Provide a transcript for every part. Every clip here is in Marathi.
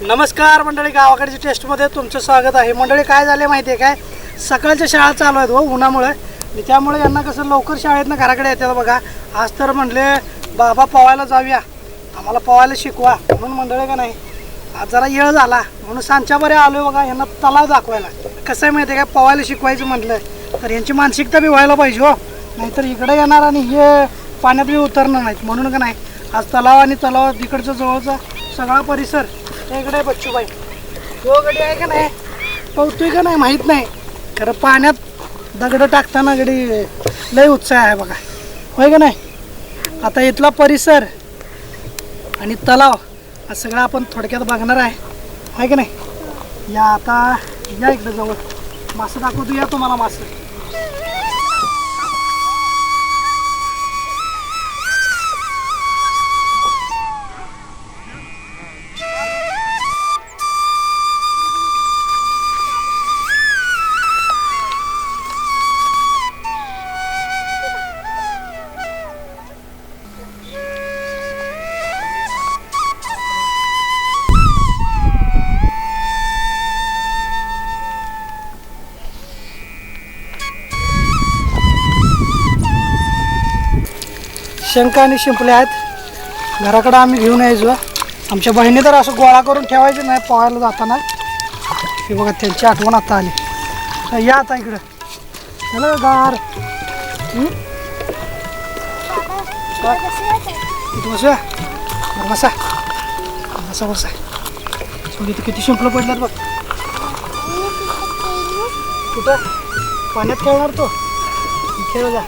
नमस्कार मंडळी, गावाकडच्या टेस्टमध्ये तुमचं स्वागत आहे. मंडळी काय झाले माहिती आहे काय, सकाळच्या शाळा चालू आहेत उन्हामुळे, त्यामुळे यांना कसं लवकर शाळेतनं घराकडे येतात बघा. आज तर म्हणले बाबा पोवायला जाऊया, आम्हाला पोवायला शिकवा म्हणून मंडळी का नाही आज जरा वेळ झाला म्हणून सांच्या बरे आलो बघा. यांना तलाव दाखवायला. कसं आहे माहिती आहे काय, पोवायला शिकवायचं म्हटलं तर यांची मानसिकता बी व्हायला पाहिजे हो, नाहीतर इकडे येणार आणि हे पाण्यात बी उतरणार नाहीत. म्हणून का नाही आज तलाव आणि तलाव तिकडचं जवळचा सगळा परिसर इकडे बच्चूबाई तो गडी आहे का नाही, पोहतोय का नाही माहीत नाही, खरं पाण्यात दगड टाकताना गडी लय उत्साह आहे बघा, होय का नाही. आता इथला परिसर आणि तलाव हा सगळं आपण थोडक्यात बघणार आहे, होय का नाही. या आता या इकडे जवळ मासं दाखवतो, या तुम्हाला मासं. शंका आणि शिंपले आहेत, घराकडं आम्ही घेऊन यायचो. आमच्या बहिणी तर असं गोळा करून ठेवायचे नाही पोहायला जाताना. हे बघा त्यांची आठवण आता आली. तर या आता इकडं चला गार बसूया, बसा बसा बसा. इथं किती शिंपलं पडल्यात बघ. कुठं पाण्यात खेळणार तो, खेळ जा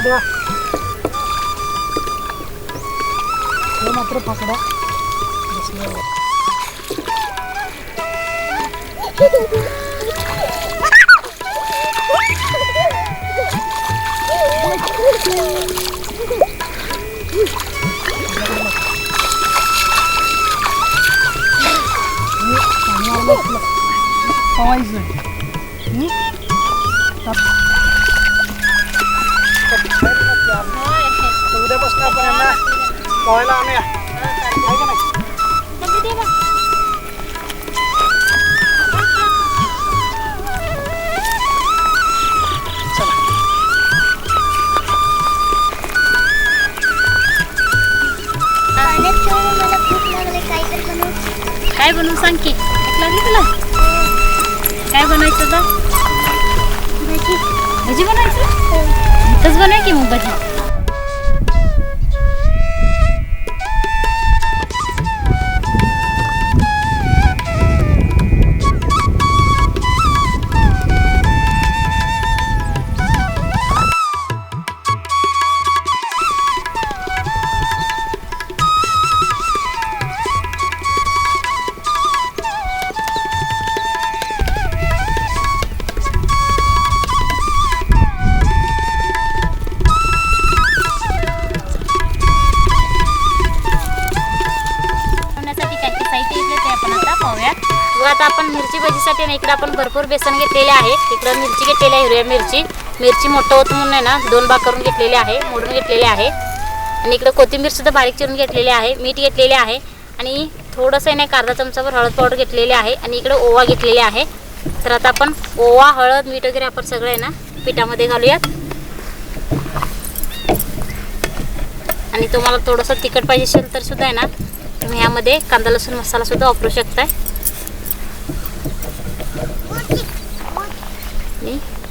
द्या मात्र पकडा. उद्यापासून आपण यांना पोहायला आणूया, आहे का नाही. काय बनवून सांग की, लागली तुला काय बनायचं आता. भजी बनायचं, इथंच बनव की मग भजी. आता आपण मिरची भजीसाठी ना इकडे आपण भरपूर बेसन घेतलेले आहे. इकडं मिरची घेतलेली आहे, हिरव्या मिरची मोठं होतं म्हणून आहे ना 2 भाग करून घेतलेले आहे, मोडून घेतलेले आहे. आणि इकडे कोथिंबीर सुद्धा बारीक चिरून घेतलेली आहे, मीठ घेतलेले आहे आणि थोडंसं आहे ना अर्धा चमचाभर हळद पावडर घेतलेली आहे आणि इकडे ओवा घेतलेले आहे. तर आता आपण ओवा, हळद, मीठ वगैरे आपण सगळं आहे ना पिठामध्ये घालूयात. आणि तुम्हाला थोडंसं तिखट पाहिजे असेल तर सुद्धा आहे ना तुम्ही ह्यामध्ये कांदा लसूण मसाला सुद्धा वापरू शकताय.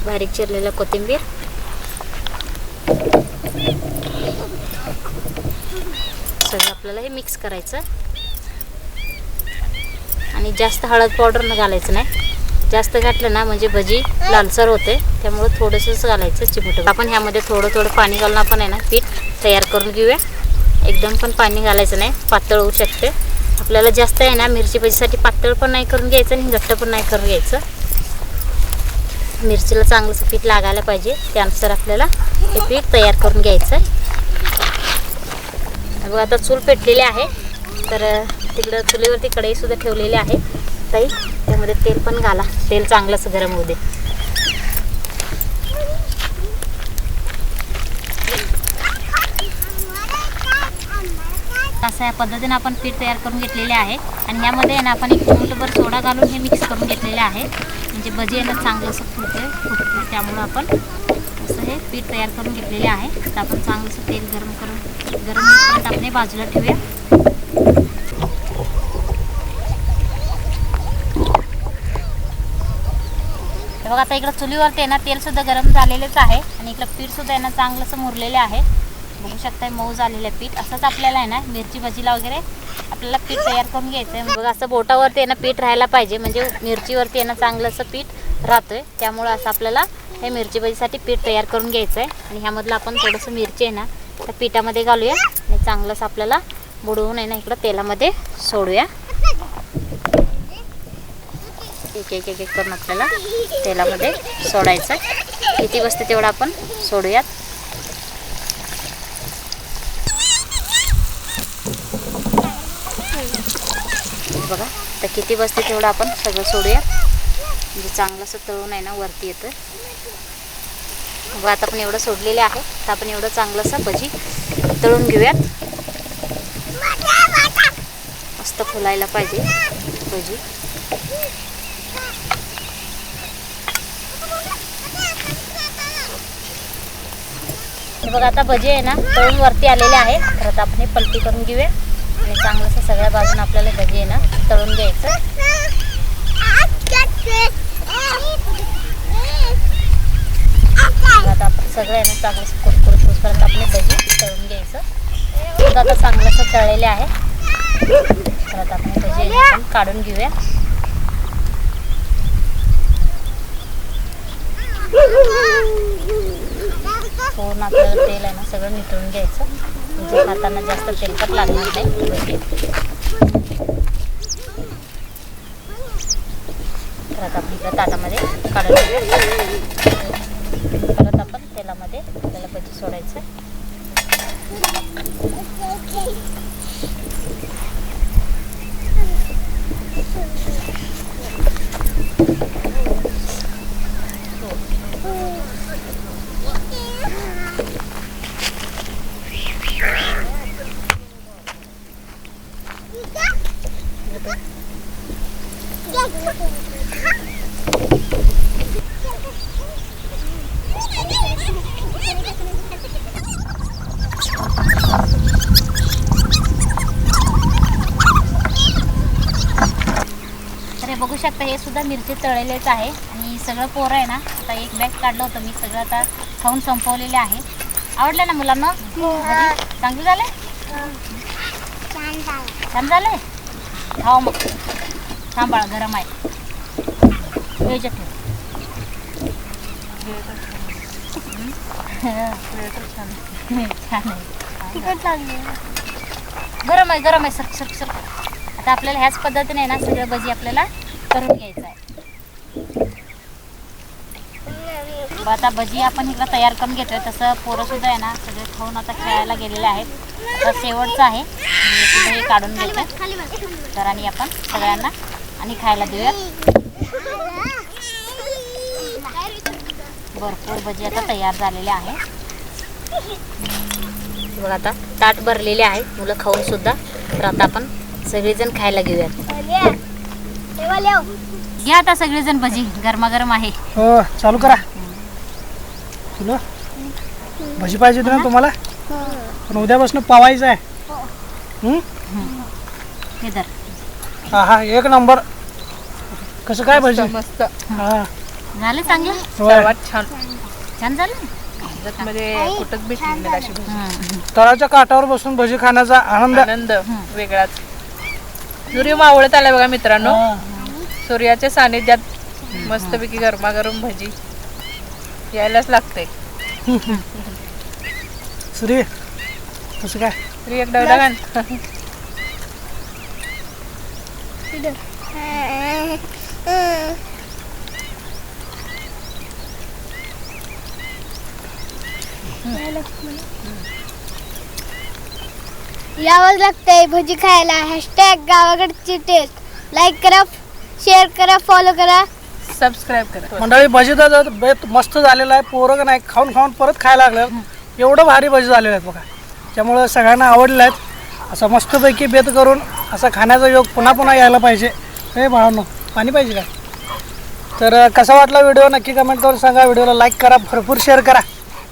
बारीक चिरलेलं कोथिंबीर, सगळं आपल्याला हे मिक्स करायचं. आणि जास्त हळद पावडर न घालायचं नाही, जास्त घातलं ना म्हणजे भजी लालसर होते, त्यामुळे थोडंसंच घालायचं चिमूट. आपण ह्यामध्ये थोडं पाणी घालून आपण आहे ना पीठ तयार करून घेऊया. एकदम पण पाणी घालायचं नाही, पातळ होऊ शकते. आपल्याला जास्त आहे ना मिरची भजीसाठी पातळ पण नाही करून घ्यायचं आणि घट्ट पण नाही करून घ्यायचं. मिरचीला चांगलंसं पीठ लागायला पाहिजे, त्यानुसार आपल्याला हे पीठ तयार करून घ्यायचं आहे. बघा आता चूल पेटलेली आहे, तर तिकडं चुलीवरती कढईसुद्धा ठेवलेली आहे. ताई त्यामध्ये तेल पण घाला, तेल चांगलंच गरम होऊ दे. असं या पद्धतीने आपण पीठ तयार करून घेतलेले आहे. आणि ह्यामध्ये आहे ना आपण एक चिमूटभर सोडा घालून हे मिक्स करून घेतलेले आहे. म्हणजे भजी आहे ना चांगलं असं फुटते त्यामुळं आपण असं हे पीठ तयार करून घेतलेले आहे. तर आपण चांगलं असं तेल गरम होईपर्यंत आपण हे बाजूला ठेवूया. बघा आता इकडं चुलीवरती आहे ना तेलसुद्धा गरम झालेलेच आहे आणि इकडं पीठसुद्धा आहे ना चांगलं असं मुरलेलं आहे. बघू शकता मऊ झालेलं आहे पीठ. असंच आपल्याला आहे ना मिरची भजीला वगैरे आपल्याला पीठ तयार करून घ्यायचं आहे. बघा असं बोटावरती आहे ना पीठ राहायला पाहिजे, म्हणजे मिरचीवरती आहे ना चांगलं असं पीठ राहतोय. त्यामुळं असं आपल्याला हे मिरची भजीसाठी पीठ तयार करून घ्यायचं आहे. आणि ह्यामधलं आपण थोडंसं मिरची आहे ना त्या पिठामध्ये घालूया आणि चांगलं असं आपल्याला बुडवून आहे ना इकडं तेलामध्ये सोडूया. एक करून आपल्याला तेलामध्ये सोडायचं. किती बसते तेवढं आपण सोडूयात. बघा तर किती बसते तेवढं आपण सगळं सोडूया, म्हणजे चांगलं असं तळून आहे ना वरती येतं. बघा आता आपण एवढं सोडलेले आहे तर आपण एवढं चांगलं असं भजी तळून घेऊयात. मस्त फुलायला पाहिजे भजी. बघा आता भजी आहे ना तळून वरती आलेले आहे. तर आता आपण हे पलटी करून घेऊया आणि चांगलं असं सगळ्या बाजून आपल्याला भजी आहे ना तळून घ्यायचं. आता आपण सगळं आहे ना चांगलं असं कुरकुरीत होईपर्यंत आपण भजी तळून घ्यायचं. आता चांगलं असं तळलेले आहे. तर आता आपण भजी आपण काढून घेऊया. पूर्ण आपल्याला तेल आहे ना सगळं नितळून घ्यायचं, म्हणजे खाताना जास्त तेलकट लागणार नाही भजी. तर आता आपण इकडं ताटामध्ये काढून घेऊया. परत आपण तेलामध्ये आपल्याला भजी सोडायचं. बघू शकता हे सुद्धा मिरची तळलेलेच आहे. आणि सगळं पोरं आहे ना आता एक बॅग काढलं होतं मी, सगळं आता खाऊन संपवलेले आहे. आवडलं ना मुलांना भजी? चांगलं झालं? छान झालंय? खाऊ मग. थांबाळा गरम आहे. छान आहे. गरम आहे सर सर सर. आता आपल्याला ह्याच पद्धतीने ना सगळं भजी आपल्याला करून घ्यायचं आहे. आता भजी आपण इकडं तयार करून घेतोय. तसं पोरं सुद्धा आहे ना सगळे खाऊन आता खेळायला गेलेले आहेत. तर शेवटचं आहे हे काढून घेतोय. तर आणि आपण सगळ्यांना आणि खायला देऊया. भरपूर भजी आता तयार झालेले आहे. बघा आता ताट भरलेले आहे मुलं खाऊन सुद्धा. तर आता आपण सगळेजण खायला घेऊयात. घ्या आता सगळेजण भजी, गरमागरम आहे. हो चालू करा. तुला भजी पाहिजे होती ना तुम्हाला? पण उद्यापासून पावायचं आहे. हा हा एक नंबर. कसं काय भजी? मस्त हा झालं चांगलं. सर्वात छान छान झालं. मध्ये कुठंच भेटली नाही अशी भजी. तळाच्या काठावर बसून भजी खाण्याचा आनंद वेगळाच. सूर्य मावळत आलाय बघा मित्रांनो. सूर्याच्या सानिध्यात मस्तपैकी गरमागरम भजी यायलाच लागते. सूर्य कसं काय? तरी एक डगडगान. यावंच लागतंय भजी खायला. हॅशटॅग गावाकडची टेस्ट. लाईक करा, शेअर करा, फॉलो करा, सबस्क्राईब करा. मंडळी भजी तर बेत मस्त झालेला आहे. पोरं का नाही खाऊन खाऊन परत खायला लागलं. एवढं भारी भजी झालेलं आहेत बघा. त्यामुळं सगळ्यांना आवडले आहेत. असा मस्तपैकी बेत करून असा खाण्याचा योग पुन्हा पुन्हा यायला पाहिजे. हे बाळांनो, पाणी पाहिजे का? तर कसा वाटला व्हिडिओ नक्की कमेंट करून सांगा. व्हिडिओला लाईक करा, भरपूर शेअर करा.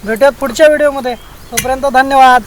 भेटूयात पुढच्या व्हिडिओमध्ये. तोपर्यंत धन्यवाद.